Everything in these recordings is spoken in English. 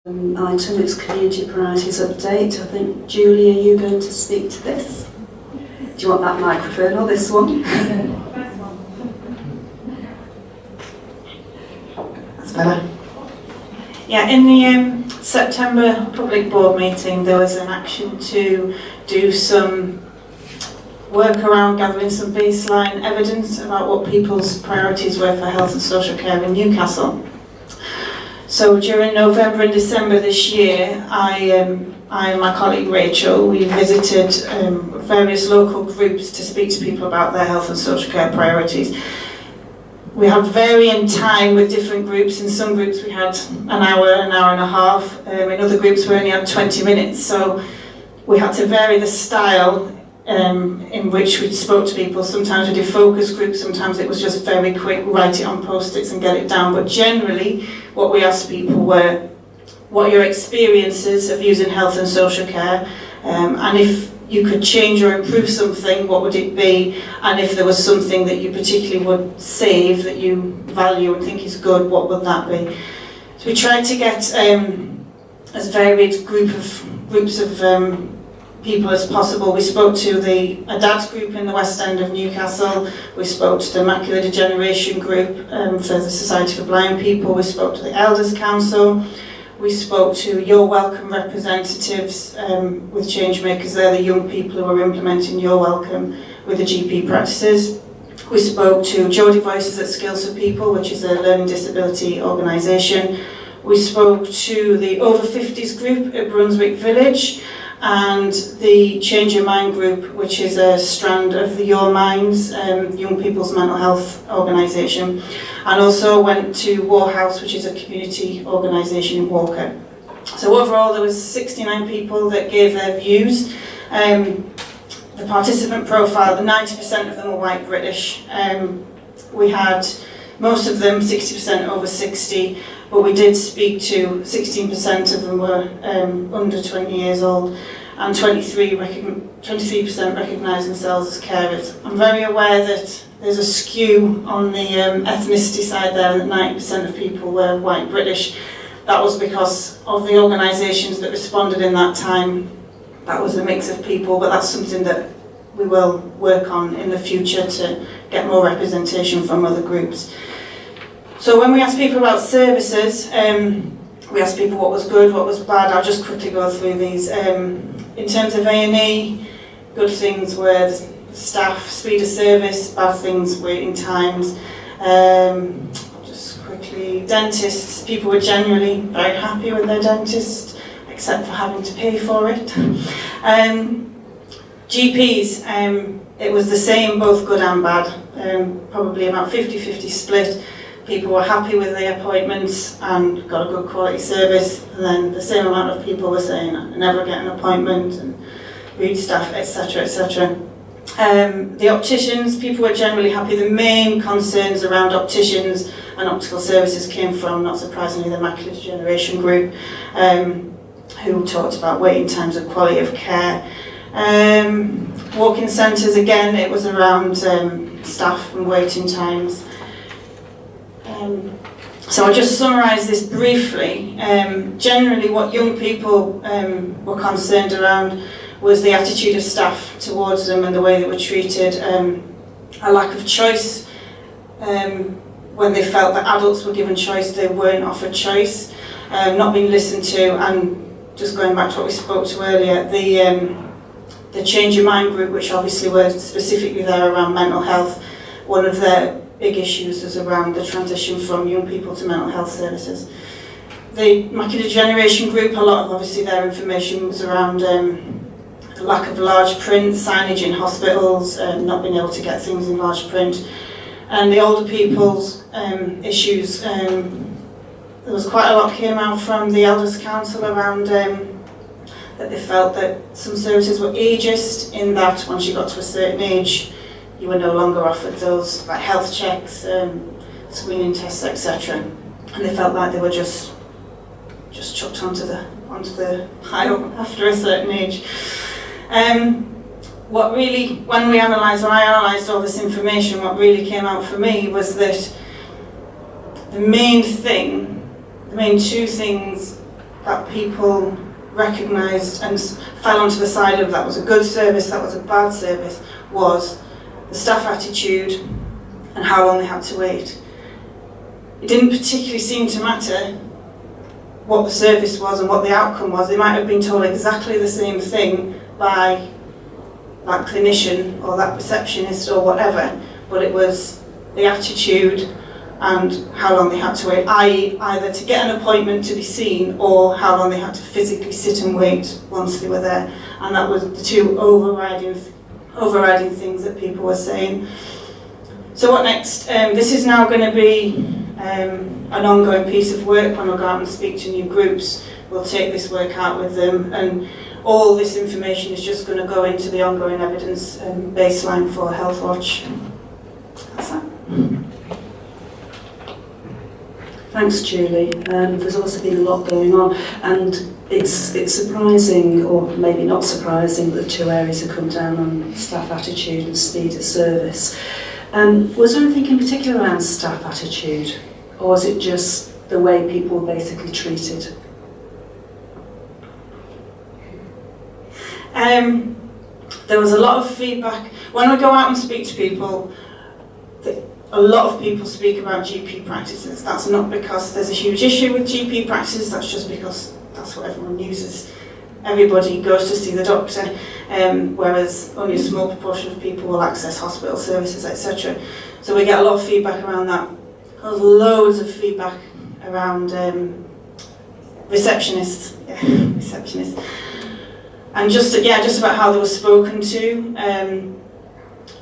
Item, it's Community Priorities Update. I think, Julie, are you going to speak to this? Do you want that microphone or this one? That's better. Yeah, in the September public board meeting there was an action to do some work around gathering some baseline evidence about what people's priorities were for health and social care in Newcastle. So during November and December this year, I and my colleague Rachel, we visited various local groups to speak to people about their health and social care priorities. We had varying time with different groups. In some groups we had an hour and a half. In other groups we only had 20 minutes. So we had to vary the style in which we spoke to people. Sometimes we did focus groups, sometimes it was just very quick, write it on post-its and get it down. But generally, what we asked people were, what are your experiences of using health and social care? And if you could change or improve something, what would it be? And if there was something that you particularly would save, that you value and think is good, what would that be? So we tried to get as varied groups of people as possible. We spoke to a dad's group in the West End of Newcastle. We spoke to the Macular Degeneration group for the Society for Blind People. We spoke to the Elders Council. We spoke to Your Welcome representatives with Changemakers. They're the young people who are implementing Your Welcome with the GP practices. We spoke to Geordie Voices at Skills for People, which is a learning disability organisation. We spoke to the Over 50s group at Brunswick Village, and the Change Your Mind group, which is a strand of the Your Minds, young people's mental health organisation, and also went to Warhouse, which is a community organisation in Walker. So overall there was 69 people that gave their views. The participant profile, 90% of them were white British. We had most of them, 60% over 60, but we did speak to 16% of them were under 20 years old, and 23% recognise themselves as carers. I'm very aware that there's a skew on the ethnicity side there, and that 90% of people were white British. That was because of the organisations that responded in that time. That was a mix of people, but that's something that we will work on in the future to get more representation from other groups. So when we asked people about services, we asked people what was good, what was bad. I'll just quickly go through these. In terms of A&E, good things were the staff, speed of service, bad things, waiting times. Just quickly, dentists, people were generally very happy with their dentist, except for having to pay for it. GPs, it was the same, both good and bad, probably about 50-50 split. People were happy with their appointments and got a good quality service, and then the same amount of people were saying, I never get an appointment, and rude staff, etc, etc. The opticians, people were generally happy. The main concerns around opticians and optical services came from, not surprisingly, the Macular Degeneration group, who talked about waiting times and quality of care. Walk-in centres, again, it was around staff and waiting times. So I'll just summarise this briefly. Generally what young people were concerned around was the attitude of staff towards them and the way they were treated, a lack of choice. When they felt that adults were given choice, they weren't offered choice, not being listened to, and just going back to what we spoke to earlier, the Change Your Mind group, which obviously were specifically there around mental health, one of their big issues is around the transition from young people to mental health services. The Macular Degeneration group, a lot of obviously their information was around the lack of large print, signage in hospitals, not being able to get things in large print. And the older people's issues, there was quite a lot came out from the Elders Council around that they felt that some services were ageist, in that once you got to a certain age, you were no longer offered those like health checks, screening tests, etc. And they felt like they were just chucked onto the pile after a certain age. When I analysed all this information, what really came out for me was that the main two things that people recognised and fell onto the side of that was a good service, that was a bad service, was the staff attitude and how long they had to wait. It didn't particularly seem to matter what the service was and what the outcome was. They might have been told exactly the same thing by that clinician or that receptionist or whatever, but it was the attitude and how long they had to wait, i.e. either to get an appointment to be seen or how long they had to physically sit and wait once they were there. And that was the two overriding things that people were saying. So what next? This is now going to be an ongoing piece of work when we go out and speak to new groups. We'll take this work out with them, and all this information is just going to go into the ongoing evidence baseline for Healthwatch. That's that. Thanks, Julie. There's also been a lot going on, and it's surprising, or maybe not surprising, that the two areas have come down on staff attitude and speed of service. Was there anything in particular around staff attitude, or was it just the way people were basically treated? There was a lot of feedback. When I go out and speak to people, a lot of people speak about GP practices. That's not because there's a huge issue with GP practices, that's just because that's what everyone uses. Everybody goes to see the doctor, whereas only a small proportion of people will access hospital services, etc. So we get a lot of feedback around that. There's loads of feedback around receptionists. And just about how they were spoken to.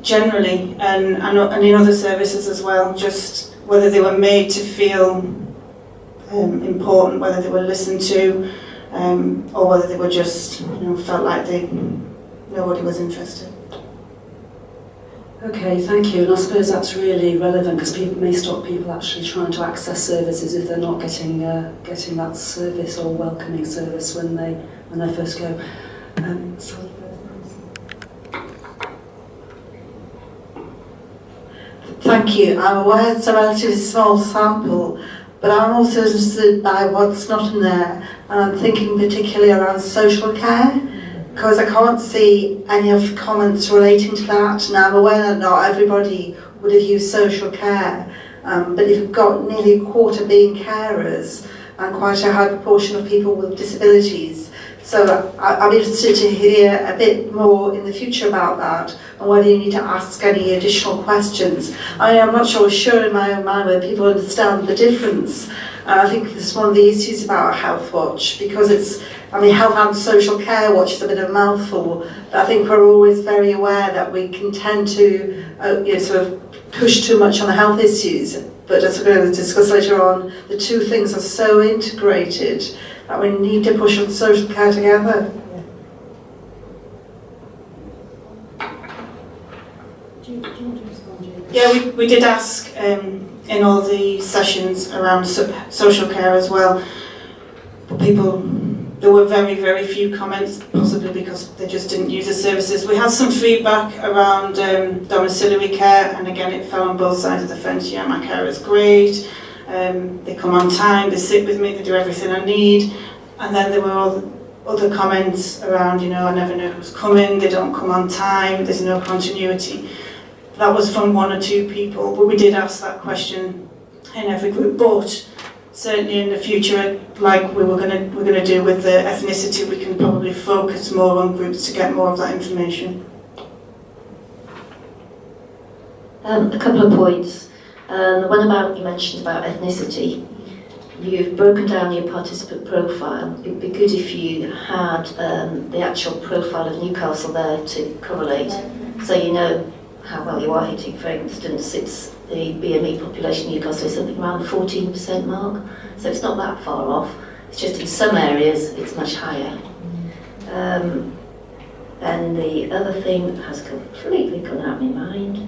Generally, and in other services as well, just whether they were made to feel important, whether they were listened to, or whether they were just, felt like nobody was interested. Okay, thank you. And I suppose that's really relevant because people may stop people actually trying to access services if they're not getting that service or welcoming service when they first go. Sorry. Thank you. I'm aware it's a relatively small sample, but I'm also interested by what's not in there. And I'm thinking particularly around social care, because I can't see any of the comments relating to that. Now, I'm aware that not everybody would have used social care, but if you've got nearly a quarter being carers and quite a high proportion of people with disabilities, so I'm interested to hear a bit more in the future about that and whether you need to ask any additional questions. I am not sure in my own mind whether people understand the difference. I think this is one of the issues about Healthwatch, because Health and Social Care Watch is a bit of a mouthful, but I think we're always very aware that we can tend to sort of push too much on the health issues. But as we're going to discuss later on, the two things are so integrated that we need to push on social care together. Yeah, we did ask in all the sessions around social care as well. But there were very, very few comments, possibly because they just didn't use the services. We had some feedback around domiciliary care, and again it fell on both sides of the fence. Yeah, my care is great, they come on time, they sit with me, they do everything I need. And then there were all other comments around, I never know who's coming, they don't come on time, there's no continuity. That was from one or two people, but we did ask that question in every group. But certainly in the future, like we're going to do with the ethnicity, we can probably focus more on groups to get more of that information. A couple of points. The one you mentioned about ethnicity. You've broken down your participant profile. It would be good if you had the actual profile of Newcastle there to correlate, so you know how well you are hitting. For instance, the BME population in Newcastle is something around the 14% mark, so it's not that far off. It's just in some areas it's much higher. And the other thing has completely gone out of my mind.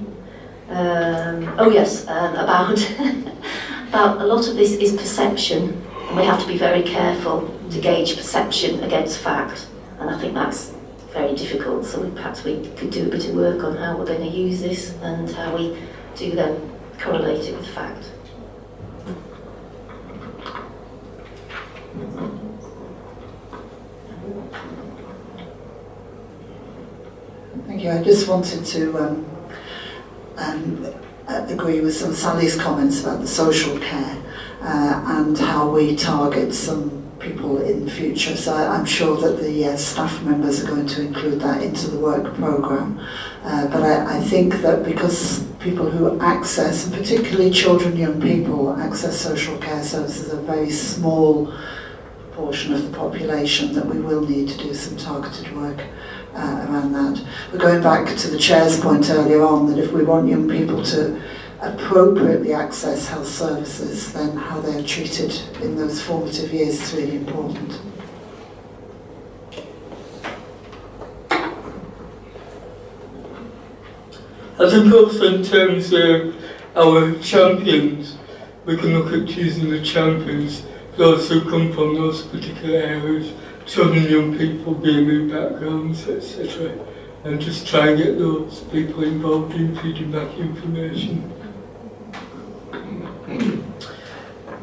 About a lot of this is perception, and we have to be very careful to gauge perception against fact, and I think that's very difficult. So perhaps we could do a bit of work on how we're going to use this and how we do then correlate it with fact. Thank you. I just wanted to agree with some of Sally's comments about the social care and how we target some people in the future. So I'm sure that the staff members are going to include that into the work programme. But I think that because people who access, and particularly children, young people, access social care services, a very small portion of the population, that we will need to do some targeted work around that. We're going back to the Chair's point earlier on, that if we want young people to appropriately access health services, then how they are treated in those formative years is really important. I think also in terms of our champions, we can look at choosing the champions those who come from those particular areas, children, young people, gaming backgrounds, etc. And just try and get those people involved in feeding back information.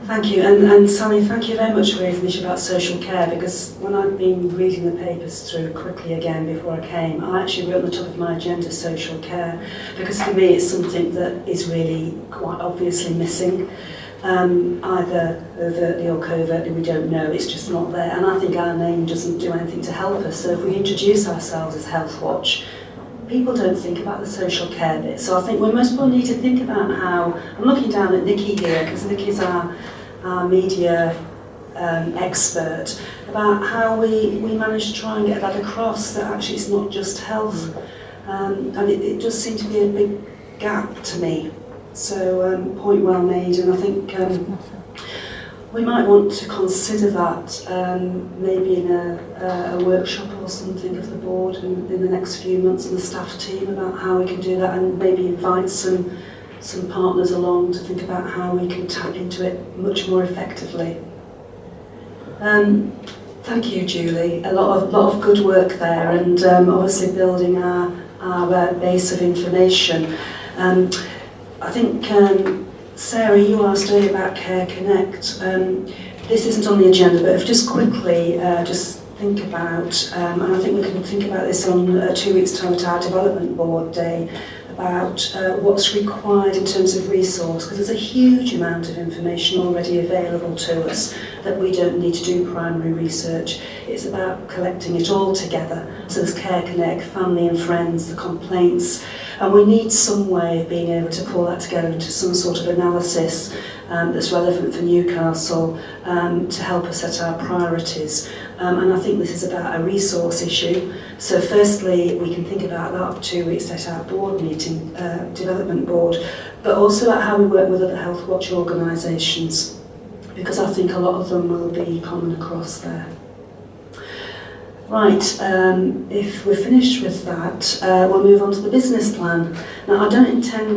Thank you, and Sally, thank you very much for raising the issue about social care, because when I've been reading the papers through quickly again before I came, I actually wrote on the top of my agenda social care, because for me it's something that is really quite obviously missing. Either overtly or covertly, we don't know, it's just not there, and I think our name doesn't do anything to help us. So if we introduce ourselves as Health Watch, people don't think about the social care bit. So I think we most probably need to think about how, I'm looking down at Nikki here, because Nikki's our media expert, about how we manage to try and get that across, that actually it's not just health. And it does seem to be a big gap to me. So point well made, and I think we might want to consider that maybe in a workshop or something of the board in the next few months, and the staff team, about how we can do that, and maybe invite some partners along to think about how we can tap into it much more effectively. Thank you, Julie. A lot of good work there, and obviously building our base of information. I think Sarah, you asked earlier about Care Connect. This isn't on the agenda, but if just quickly, just think about, and I think we can think about this on 2 weeks' time at our Development Board Day, about what's required in terms of resource, because there's a huge amount of information already available to us that we don't need to do primary research. It's about collecting it all together. So there's Care Connect, family and friends, the complaints, and we need some way of being able to pull that together into some sort of analysis that's relevant for Newcastle to help us set our priorities. And I think this is about a resource issue. So firstly, we can think about that for 2 weeks at our board meeting, Development Board, but also about how we work with other Health Watch organisations, because I think a lot of them will be common across there. Right, if we're finished with that, we'll move on to the business plan. Now, I don't intend